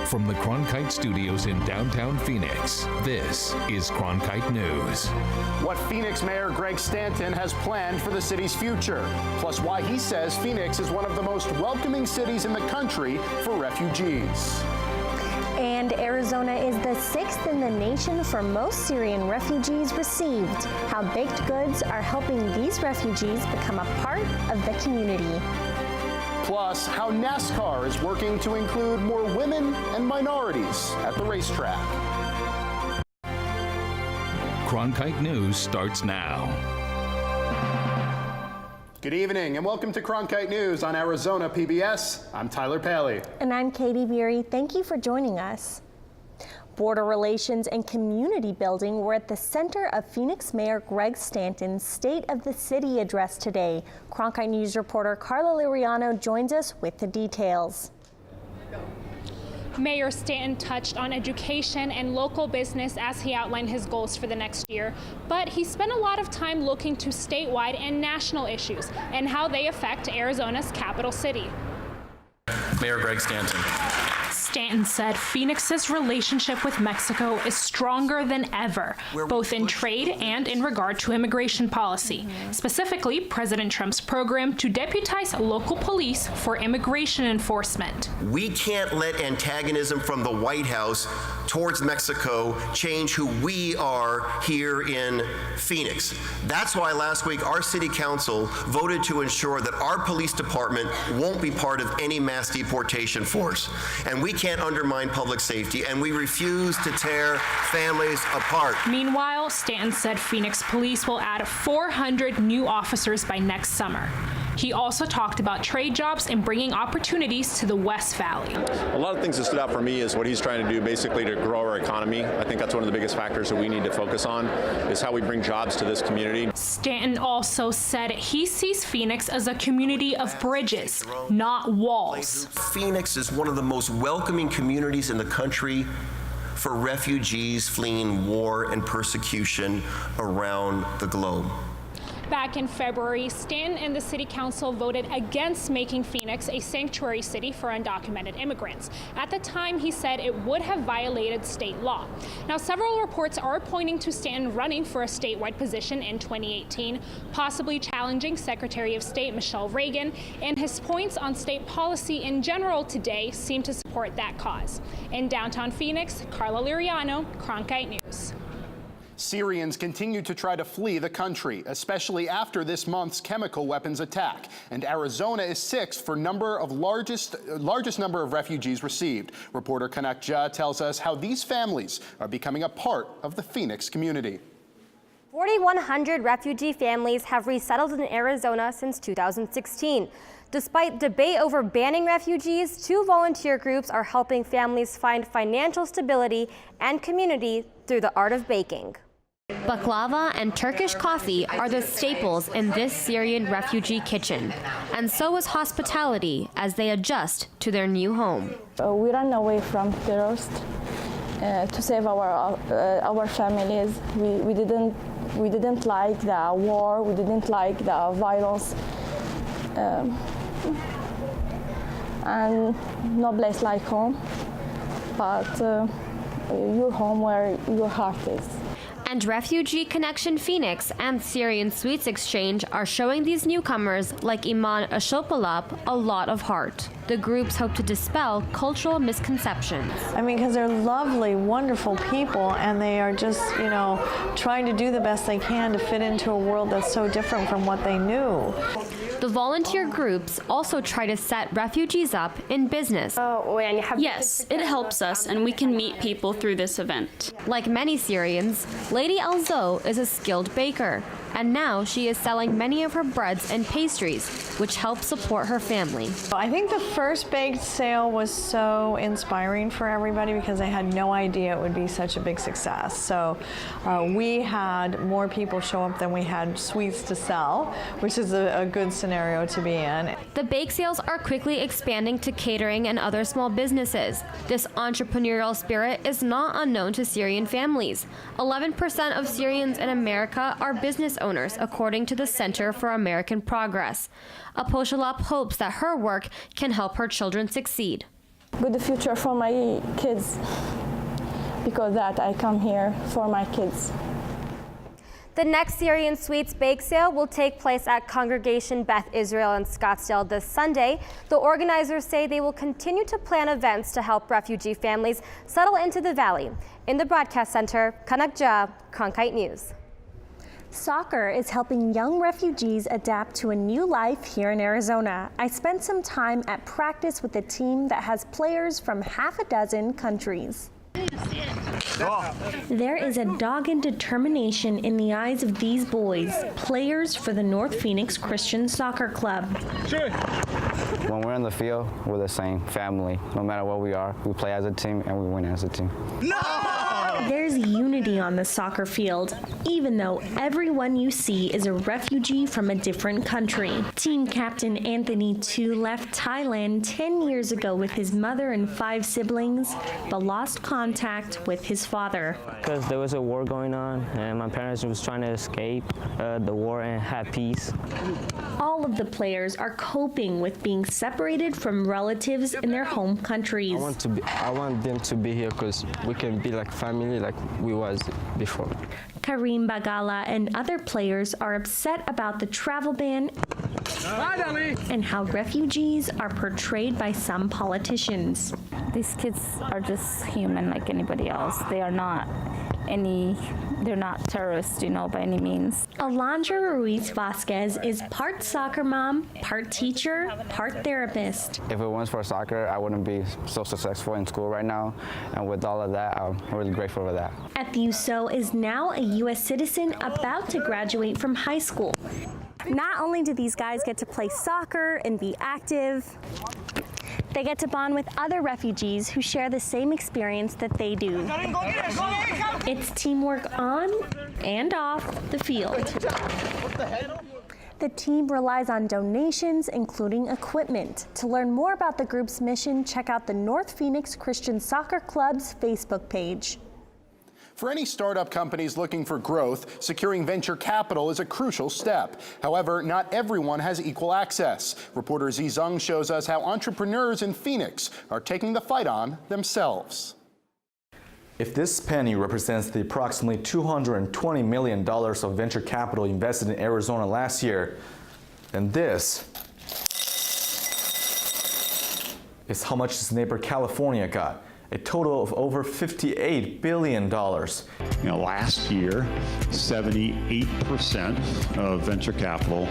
from the Cronkite studios in downtown Phoenix, this is Cronkite News. What Phoenix Mayor Greg Stanton has planned for the city's future, plus why he says Phoenix is one of the most welcoming cities in the country for refugees. And Arizona is the 6th in the nation for most Syrian refugees received. How baked goods are helping these refugees become a part of the community. Plus, how NASCAR is working to include more women and minorities at the racetrack. Cronkite News starts now. Good evening and welcome to Cronkite News on Arizona PBS. I'm Tyler Paley. And I'm Katie Beery. Thank you for joining us. Border relations and community building were at the center of Phoenix Mayor Greg Stanton's State of the City address today. Cronkite News reporter Carla Liriano joins us with the details. Mayor Stanton touched on education and local business as he outlined his goals for the next year, but he spent a lot of time looking to statewide and national issues and how they affect Arizona's capital city. Mayor Greg Stanton. Stanton said Phoenix's relationship with Mexico is stronger than ever, both in trade and in regard to immigration policy, specifically President Trump's program to deputize local police for immigration enforcement. We can't let antagonism from the White House towards Mexico change who we are here in Phoenix. That's why last week our city council voted to ensure that our police department won't be part of any mass deportation force. And we can't undermine public safety, and we refuse to tear families apart. Meanwhile, Stanton said Phoenix police will add 400 new officers by next summer. He also talked about trade jobs and bringing opportunities to the West Valley. A lot of things that stood out for me is what he's trying to do basically to grow our economy. I think that's one of the biggest factors that we need to focus on is how we bring jobs to this community. Stanton also said he sees Phoenix as a community of bridges, not walls. Phoenix is one of the most welcoming communities in the country for refugees fleeing war and persecution around the globe. Back in February, Stanton and the City Council voted against making Phoenix a sanctuary city for undocumented immigrants. At the time, he said it would have violated state law. Now, several reports are pointing to Stanton running for a statewide position in 2018, possibly challenging Secretary of State Michelle Reagan, and his points on state policy in general today seem to support that cause. In downtown Phoenix, Carla Liriano, Cronkite News. Syrians continue to try to flee the country, especially after this month's chemical weapons attack. And Arizona is 6th for largest number of refugees received. Reporter Kanak Jha tells us how these families are becoming a part of the Phoenix community. 4,100 refugee families have resettled in Arizona since 2016. Despite debate over banning refugees, 2 volunteer groups are helping families find financial stability and community through the art of baking. Baklava and Turkish coffee are the staples in this Syrian refugee kitchen, and so is hospitality as they adjust to their new home. We ran away from terrorists to save our families. We didn't like the war. We didn't like the violence, and no place like home, but your home where your heart is. And Refugee Connection Phoenix and Syrian Sweets Exchange are showing these newcomers like Iman Ashopalap a lot of heart. The groups hope to dispel cultural misconceptions. I mean, because they're lovely, wonderful people, and they are just, trying to do the best they can to fit into a world that's so different from what they knew. The volunteer groups also try to set refugees up in business. Yes, it helps us, and we can meet people through this event. Like many Syrians, Lady Alzo is a skilled baker, and now she is selling many of her breads and pastries, which help support her family. I think the first baked sale was so inspiring for everybody because they had no idea it would be such a big success. So we had more people show up than we had sweets to sell, which is a good scenario to be in. The bake sales are quickly expanding to catering and other small businesses. This entrepreneurial spirit is not unknown to Syrian families. 11% of Syrians in America are business owners, according to the Center for American Progress. Aposhalap hopes that her work can help her children succeed. good future for my kids, because that I come here for my kids. The next Syrian Sweets Bake Sale will take place at Congregation Beth Israel in Scottsdale this Sunday. The organizers say they will continue to plan events to help refugee families settle into the valley. In the broadcast center, Kanak Ja, Cronkite News. Soccer is helping young refugees adapt to a new life here in Arizona. I spent some time at practice with a team that has players from half a dozen countries. There is a dogged determination in the eyes of these boys, players for the North Phoenix Christian Soccer Club. When we're in the field, we're the same family. No matter what we are, we play as a team and we win as a team. There's unity on the soccer field, even though everyone you see is a refugee from a different country. Team captain Anthony Tu left Thailand 10 years ago with his mother and 5 siblings, but lost contact with his father. Because there was a war going on and my parents was trying to escape the war and have peace. All of the players are coping with being separated from relatives in their home countries. I want them to be here because we can be like family like we was before. Karim Bagala and other players are upset about the travel ban and how refugees are portrayed by some politicians. These kids are just human like anybody else. They're not terrorists, by any means. Alondra Ruiz Vasquez is part soccer mom, part teacher, part therapist. If it weren't for soccer, I wouldn't be so successful in school right now. And with all of that, I'm really grateful for that. At the USO is now a U.S. citizen about to graduate from high school. Not only do these guys get to play soccer and be active, they get to bond with other refugees who share the same experience that they do. It's teamwork on and off the field. The team relies on donations, including equipment. To learn more about the group's mission, check out the North Phoenix Christian Soccer Club's Facebook page. For any startup companies looking for growth, securing venture capital is a crucial step. However, not everyone has equal access. Reporter Zi Zeng shows us how entrepreneurs in Phoenix are taking the fight on themselves. If this penny represents the approximately $220 million of venture capital invested in Arizona last year, then this is how much its neighbor California got. A total of over $58 billion. Last year, 78% of venture capital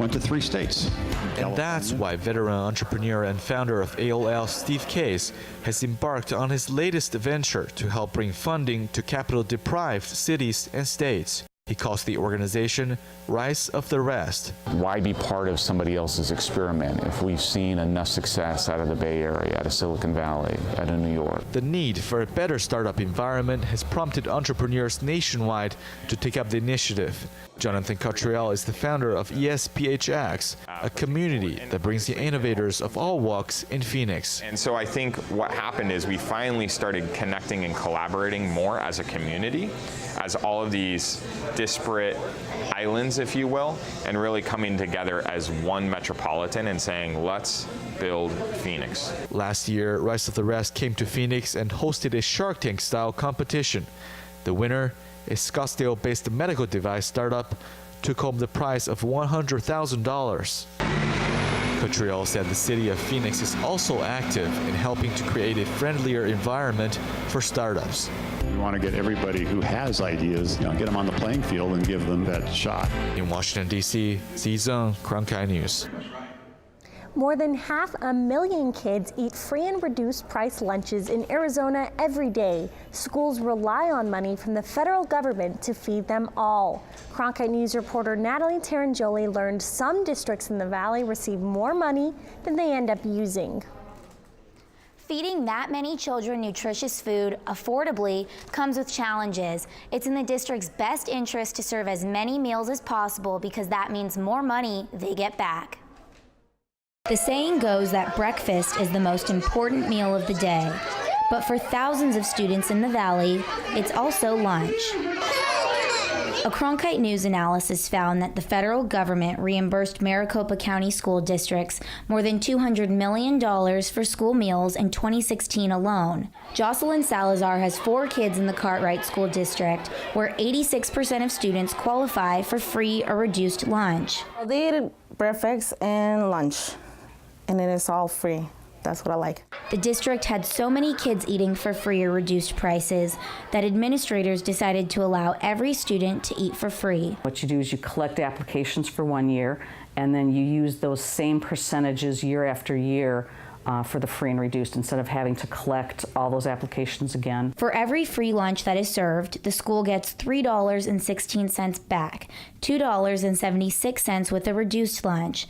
went to 3 states. And that's why veteran entrepreneur and founder of AOL, Steve Case, has embarked on his latest venture to help bring funding to capital-deprived cities and states. He calls the organization Rise of the Rest. Why be part of somebody else's experiment if we've seen enough success out of the Bay Area, out of Silicon Valley, out of New York? The need for a better startup environment has prompted entrepreneurs nationwide to take up the initiative. Jonathan Cottrell is the founder of ESPHX, a community that brings the innovators of all walks in Phoenix. And so I think what happened is we finally started connecting and collaborating more as a community, as all of these disparate islands, if you will, and really coming together as one metropolitan and saying, let's build Phoenix. Last year, Rise of the Rest came to Phoenix and hosted a Shark Tank-style competition. The winner, a Scottsdale-based medical device startup, took home the prize of $100,000. Cottrell said the city of Phoenix is also active in helping to create a friendlier environment for startups. We want to get everybody who has ideas, get them on the playing field and give them that shot. In Washington, D.C., Zi Zeng, Cronkite News. More than 500,000 kids eat free and reduced price lunches in Arizona every day. Schools rely on money from the federal government to feed them all. Cronkite News reporter Natalie Tarangioli learned some districts in the valley receive more money than they end up using. Feeding that many children nutritious food affordably comes with challenges. It's in the district's best interest to serve as many meals as possible because that means more money they get back. The saying goes that breakfast is the most important meal of the day, but for thousands of students in the valley, it's also lunch. A Cronkite News analysis found that the federal government reimbursed Maricopa County school districts more than $200 million for school meals in 2016 alone. Jocelyn Salazar has 4 kids in the Cartwright School District, where 86% of students qualify for free or reduced lunch. They eat breakfast and lunch, and it is all free. That's what I like. The district had so many kids eating for free or reduced prices that administrators decided to allow every student to eat for free. What you do is you collect applications for 1 year, and then you use those same percentages year after year for the free and reduced, instead of having to collect all those applications again. For every free lunch that is served, the school gets $3.16 back, $2.76 with a reduced lunch.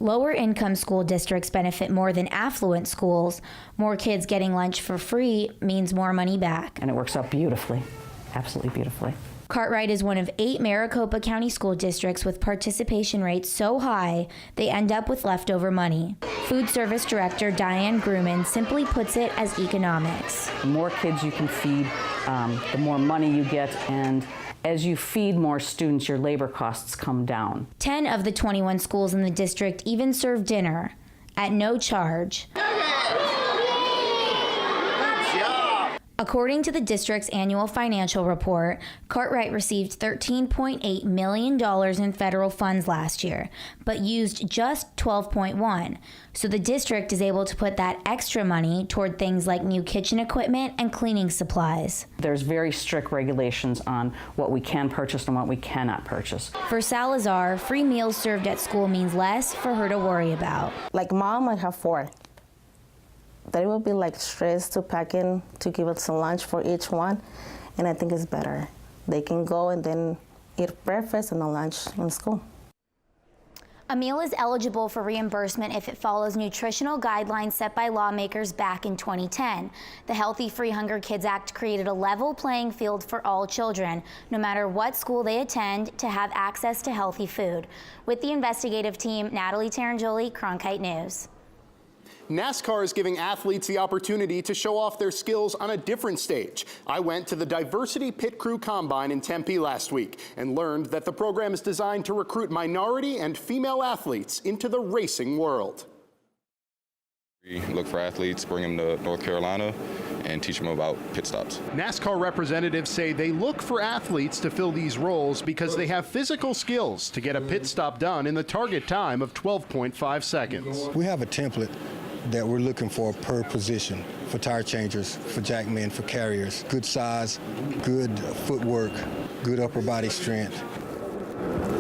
Lower income school districts benefit more than affluent schools. More kids getting lunch for free means more money back. And it works out beautifully, absolutely beautifully. Cartwright is one of 8 Maricopa County school districts with participation rates so high, they end up with leftover money. Food Service Director Diane Grumman simply puts it as economics. The more kids you can feed, the more money you get, and as you feed more students, your labor costs come down. 10 of the 21 schools in the district even serve dinner at no charge. According to the district's annual financial report, Cartwright received $13.8 million in federal funds last year, but used just $12.1. So the district is able to put that extra money toward things like new kitchen equipment and cleaning supplies. There's very strict regulations on what we can purchase and what we cannot purchase. For Salazar, free meals served at school means less for her to worry about. Like mom, I have 4. That it will be like stress to pack in to give us some lunch for each one, and I think it's better. They can go and then eat breakfast and a lunch in school. A meal is eligible for reimbursement if it follows nutritional guidelines set by lawmakers back in 2010. The Healthy Free Hunger Kids Act created a level playing field for all children, no matter what school they attend, to have access to healthy food. With the investigative team, Natalie Tarangeli, Cronkite News. NASCAR is giving athletes the opportunity to show off their skills on a different stage. I went to the Diversity Pit Crew Combine in Tempe last week and learned that the program is designed to recruit minority and female athletes into the racing world. We look for athletes, bring them to North Carolina, and teach them about pit stops. NASCAR representatives say they look for athletes to fill these roles because they have physical skills to get a pit stop done in the target time of 12.5 seconds. We have a template that we're looking for per position, for tire changers, for jackmen, for carriers. Good size, good footwork, good upper body strength.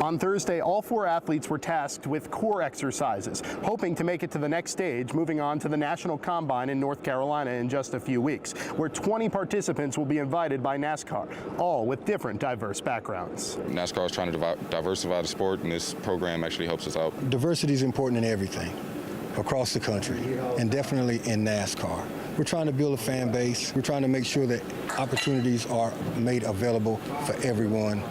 On Thursday, all 4 athletes were tasked with core exercises, hoping to make it to the next stage, moving on to the National Combine in North Carolina in just a few weeks, where 20 participants will be invited by NASCAR, all with different diverse backgrounds. NASCAR is trying to diversify the sport, and this program actually helps us out. Diversity is important in everything across the country, and definitely in NASCAR. We're trying to build a fan base. We're trying to make sure that opportunities are made available for everyone,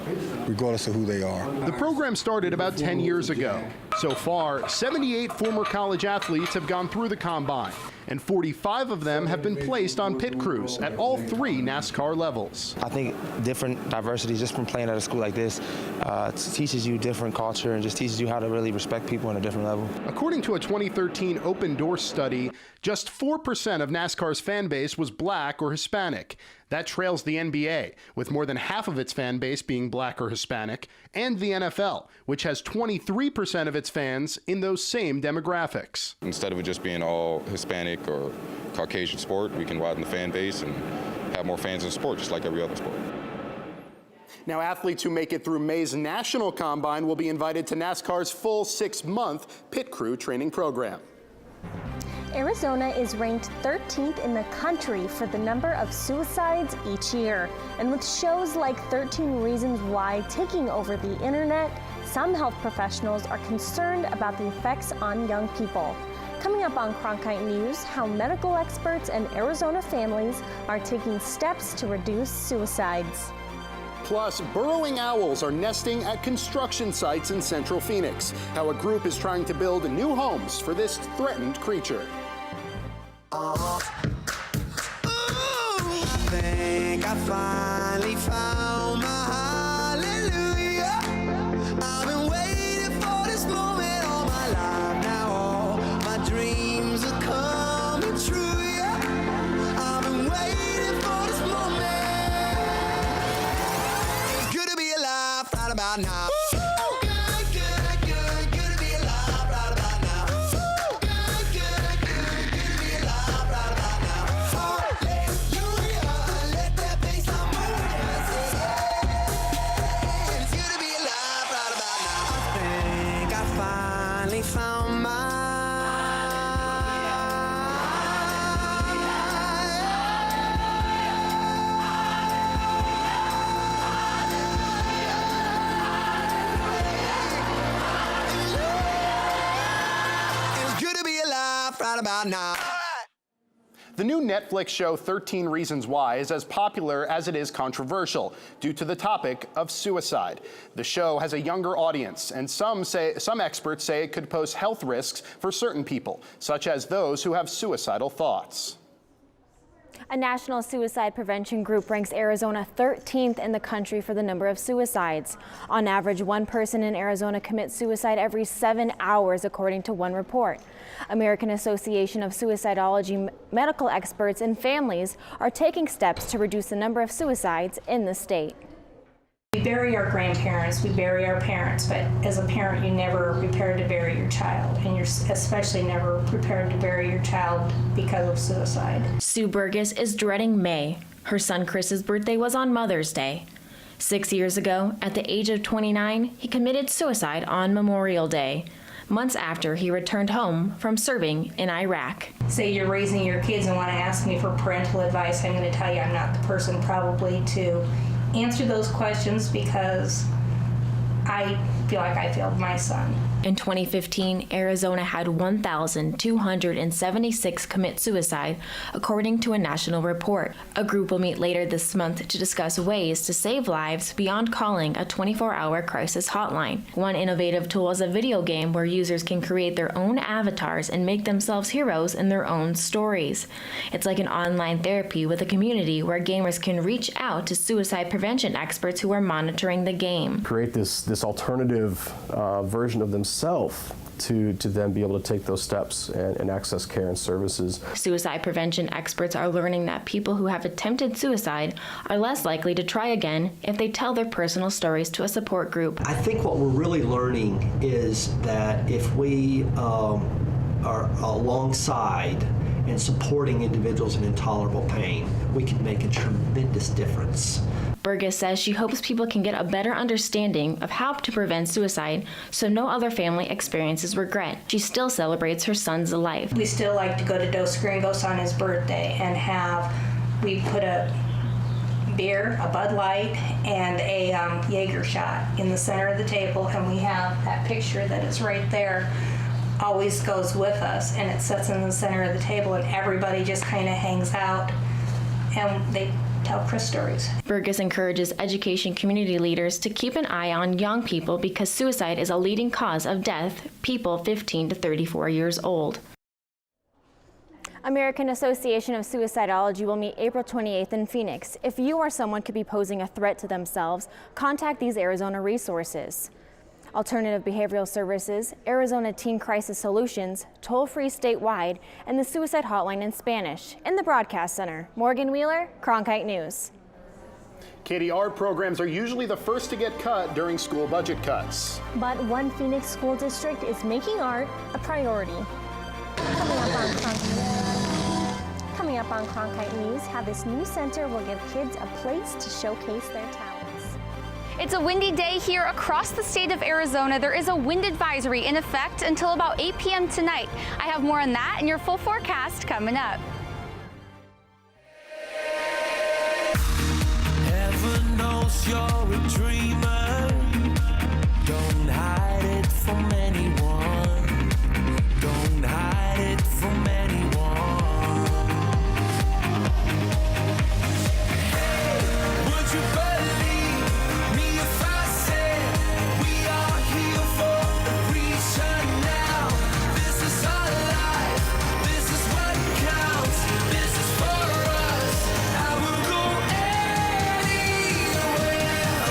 regardless of who they are. The program started about 10 years ago. So far, 78 former college athletes have gone through the combine, and 45 of them have been placed on pit crews at all 3 NASCAR levels. I think different diversity, just from playing at a school like this, teaches you different culture and just teaches you how to really respect people on a different level. According to a 2013 Open Door study, just 4% of NASCAR's fan base was black or Hispanic. That trails the NBA, with more than half of its fan base being black or Hispanic, and the NFL, which has 23% of its fans in those same demographics. Instead of it just being all Hispanic or Caucasian sport, we can widen the fan base and have more fans in sport, just like every other sport. Now, athletes who make it through May's National Combine will be invited to NASCAR's full 6-month pit crew training program. Arizona is ranked 13th in the country for the number of suicides each year. And with shows like 13 Reasons Why taking over the internet, some health professionals are concerned about the effects on young people. Coming up on Cronkite News, how medical experts and Arizona families are taking steps to reduce suicides. Plus, burrowing owls are nesting at construction sites in central Phoenix. How a group is trying to build new homes for this threatened creature. Think I finally found my hallelujah. about now. Good, good, good, good to be alive right about now. Good, good, good, good to be alive right about now. Hallelujah, let that bass line move. It's good to be alive right about now. I think I finally found my. Right about now. The new Netflix show 13 Reasons Why is as popular as it is controversial due to the topic of suicide. The show has a younger audience, and some experts say it could pose health risks for certain people, such as those who have suicidal thoughts. A national suicide prevention group ranks Arizona 13th in the country for the number of suicides. On average, one person in Arizona commits suicide every 7 hours, according to one report. American Association of Suicidology medical experts and families are taking steps to reduce the number of suicides in the state. We bury our grandparents, we bury our parents, but as a parent, you never are prepared to bury your child, and you're especially never prepared to bury your child because of suicide. Sue Burgess is dreading May. Her son Chris's birthday was on Mother's Day. 6 years ago, at the age of 29, he committed suicide on Memorial Day, months after he returned home from serving in Iraq. Say you're raising your kids and want to ask me for parental advice, I'm going to tell you I'm not the person probably to answer those questions because I feel like I failed my son. In 2015, Arizona had 1,276 commit suicide, according to a national report. A group will meet later this month to discuss ways to save lives beyond calling a 24-hour crisis hotline. One innovative tool is a video game where users can create their own avatars and make themselves heroes in their own stories. It's like an online therapy with a community where gamers can reach out to suicide prevention experts who are monitoring the game. Create this alternative version of themselves to then be able to take those steps and access care and services. Suicide prevention experts are learning that people who have attempted suicide are less likely to try again if they tell their personal stories to a support group. I think what we're really learning is that if we are alongside and supporting individuals in intolerable pain, we can make a tremendous difference. Burgess says she hopes people can get a better understanding of how to prevent suicide so no other family experiences regret. She still celebrates her son's life. We still like to go to Dos Gringos on his birthday and we put a beer, a Bud Light, and a Jaeger shot in the center of the table, and we have that picture that is right there. Always goes with us, and it sits in the center of the table, and everybody just kind of hangs out and they tell Chris stories. Burgess encourages education community leaders to keep an eye on young people because suicide is a leading cause of death, people 15 to 34 years old. American Association of Suicidology will meet April 28th in Phoenix. If you or someone could be posing a threat to themselves, contact these Arizona resources: Alternative Behavioral Services, Arizona Teen Crisis Solutions, toll-free statewide, and the Suicide Hotline in Spanish. In the Broadcast Center, Morgan Wheeler, Cronkite News. Katie, art programs are usually the first to get cut during school budget cuts. But one Phoenix school district is making art a priority. Coming up on Cronkite News, how this new center will give kids a place to showcase their talents. It's a windy day here across the state of Arizona. There is a wind advisory in effect until about 8 p.m. tonight. I have more on that and your full forecast coming up. Heaven knows you're a dreamer. Don't hide it from anyone. Don't hide it from anyone. Hey, would you believe me if I said we are here for a reason now? This is our life. This is what counts. This is for us. I will go anywhere.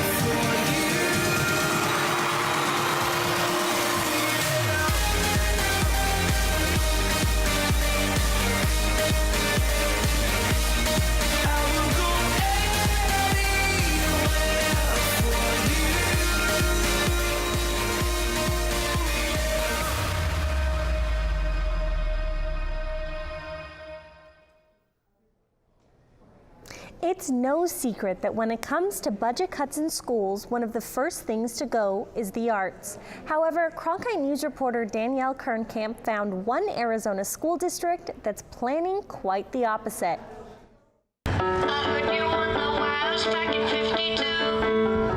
It's no secret that when it comes to budget cuts in schools, one of the first things to go is the arts. However, Cronkite News reporter Danielle Kernkamp found one Arizona school district that's planning quite the opposite.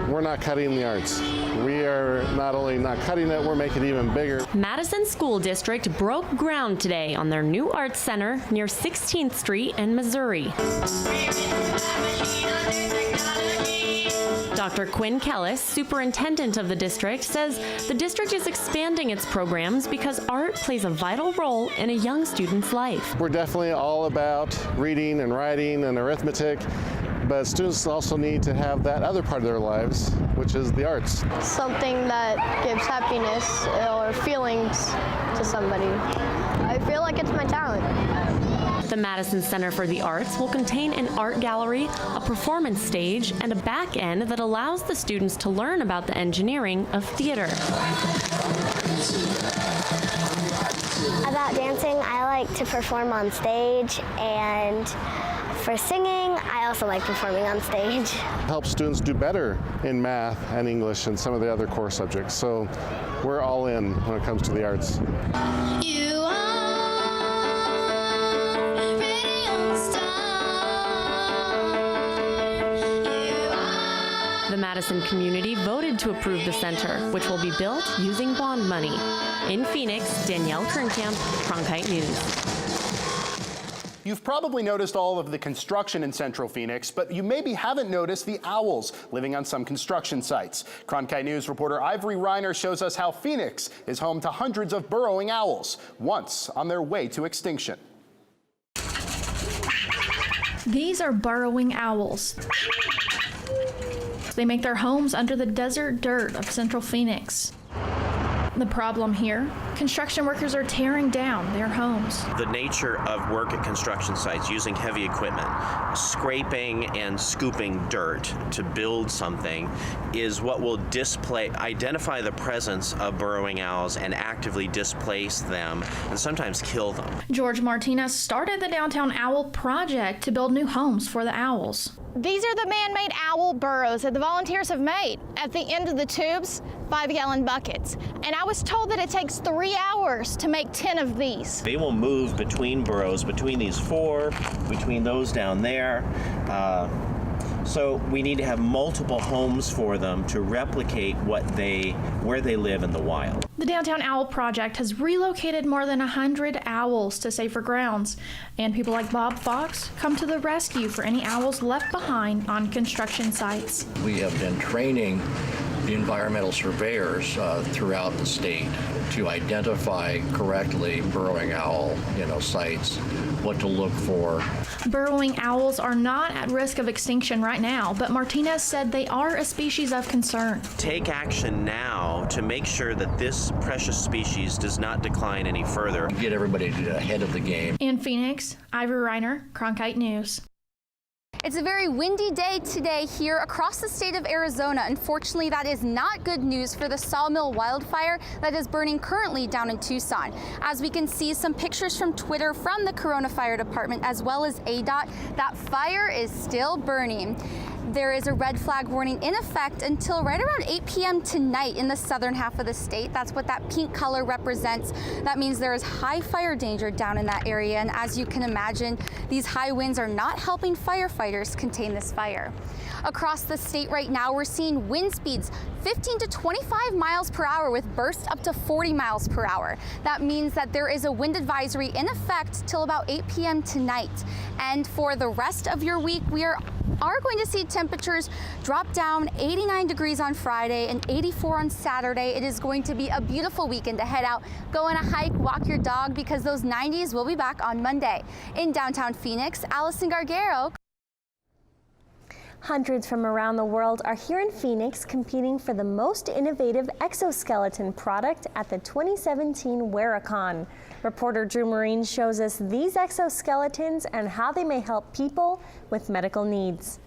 We're not cutting the arts. We are not only not cutting it, we're making it even bigger. Madison School District broke ground today on their new arts center near 16th Street in Missouri. Dr. Quinn Kellis, superintendent of the district, says the district is expanding its programs because art plays a vital role in a young student's life. We're definitely all about reading and writing and arithmetic, but students also need to have that other part of their lives, which is the arts. Something that gives happiness or feelings to somebody. I feel like it's my talent. The Madison Center for the Arts will contain an art gallery, a performance stage, and a back end that allows the students to learn about the engineering of theater. About dancing, I like to perform on stage, and for singing, I also like performing on stage. Help students do better in math and English and some of the other core subjects. So we're all in when it comes to the arts. The Madison community voted to approve the center, which will be built using bond money. In Phoenix, Danielle Kernkamp, Cronkite News. You've probably noticed all of the construction in Central Phoenix, but you maybe haven't noticed the owls living on some construction sites. Cronkite News reporter Ivory Reiner shows us how Phoenix is home to hundreds of burrowing owls, once on their way to extinction. These are burrowing owls. They make their homes under the desert dirt of Central Phoenix. The problem here, construction workers are tearing down their homes. The nature of work at construction sites, using heavy equipment, scraping and scooping dirt to build something, is what will identify the presence of burrowing owls and actively displace them and sometimes kill them. George Martinez started the Downtown Owl Project to build new homes for the owls. These are the man-made owl burrows that the volunteers have made. At the end of the tubes, 5-gallon buckets. And I was told that it takes 3 hours to make 10 of these. They will move between burrows, between these 4, between those down there. So we need to have multiple homes for them to replicate where they live in the wild. The Downtown Owl Project has relocated more than 100 owls to safer grounds, and people like Bob Fox come to the rescue for any owls left behind on construction sites. We have been training the environmental surveyors throughout the state to identify correctly burrowing owl sites, what to look for. Burrowing owls are not at risk of extinction right now, but Martinez said they are a species of concern. Take action now to make sure that this precious species does not decline any further. Get everybody ahead of the game. In Phoenix, Ivory Reiner, Cronkite News. It's a very windy day today here across the state of Arizona. Unfortunately, that is not good news for the Sawmill wildfire that is burning currently down in Tucson. As we can see some pictures from Twitter from the Corona Fire Department as well as ADOT, that fire is still burning. There is a red flag warning in effect until right around 8 p.m. tonight in the southern half of the state. That's what that pink color represents. That means there is high fire danger down in that area. And as you can imagine, these high winds are not helping firefighters contain this fire. Across the state right now, we're seeing wind speeds 15 to 25 miles per hour with bursts up to 40 miles per hour. That means that there is a wind advisory in effect till about 8 p.m. tonight. And for the rest of your week, we are going to see temperatures drop down 89 degrees on Friday and 84 on Saturday. It is going to be a beautiful weekend to head out, go on a hike, walk your dog, because those 90s will be back on Monday. In downtown Phoenix, Allison Gargaro. Hundreds from around the world are here in Phoenix competing for the most innovative exoskeleton product at the 2017 Wearacon. Reporter Drew Marine shows us these exoskeletons and how they may help people with medical needs.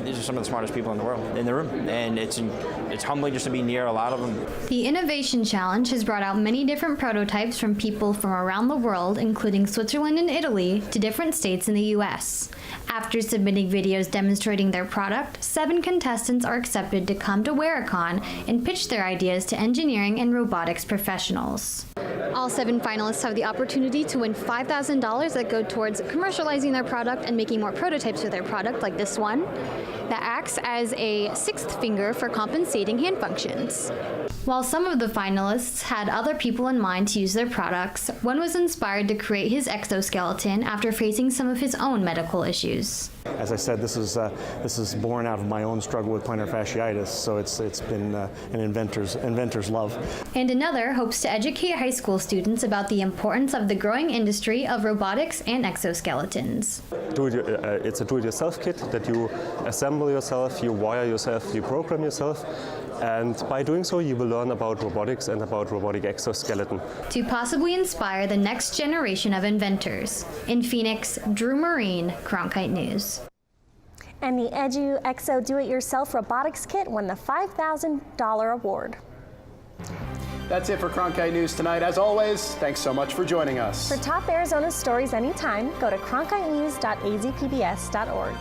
these are some of the smartest people in the world, in the room, and it's humbling just to be near a lot of them. The Innovation Challenge has brought out many different prototypes from people from around the world, including Switzerland and Italy, to different states in the U.S. After submitting videos demonstrating their product, 7 contestants are accepted to come to Wericon and pitch their ideas to engineering and robotics professionals. All 7 finalists have the opportunity to win $5,000 that go towards commercializing their product and making more prototypes for their product, like this one, that acts as a 6th finger for compensating hand functions. While some of the finalists had other people in mind to use their products, one was inspired to create his exoskeleton after facing some of his own medical issues. As I said, this is born out of my own struggle with plantar fasciitis, so it's been an inventor's love. And another hopes to educate high school students about the importance of the growing industry of robotics and exoskeletons. It's a do-it-yourself kit that you assemble yourself, you wire yourself, you program yourself, and by doing so you will learn about robotics and about robotic exoskeleton. To possibly inspire the next generation of inventors. In Phoenix, Drew Marine, Cronkite News. And the Edu Exo Do-It-Yourself Robotics Kit won the $5,000 award. That's it for Cronkite News tonight. As always, thanks so much for joining us. For top Arizona stories anytime, go to cronkitenews.azpbs.org.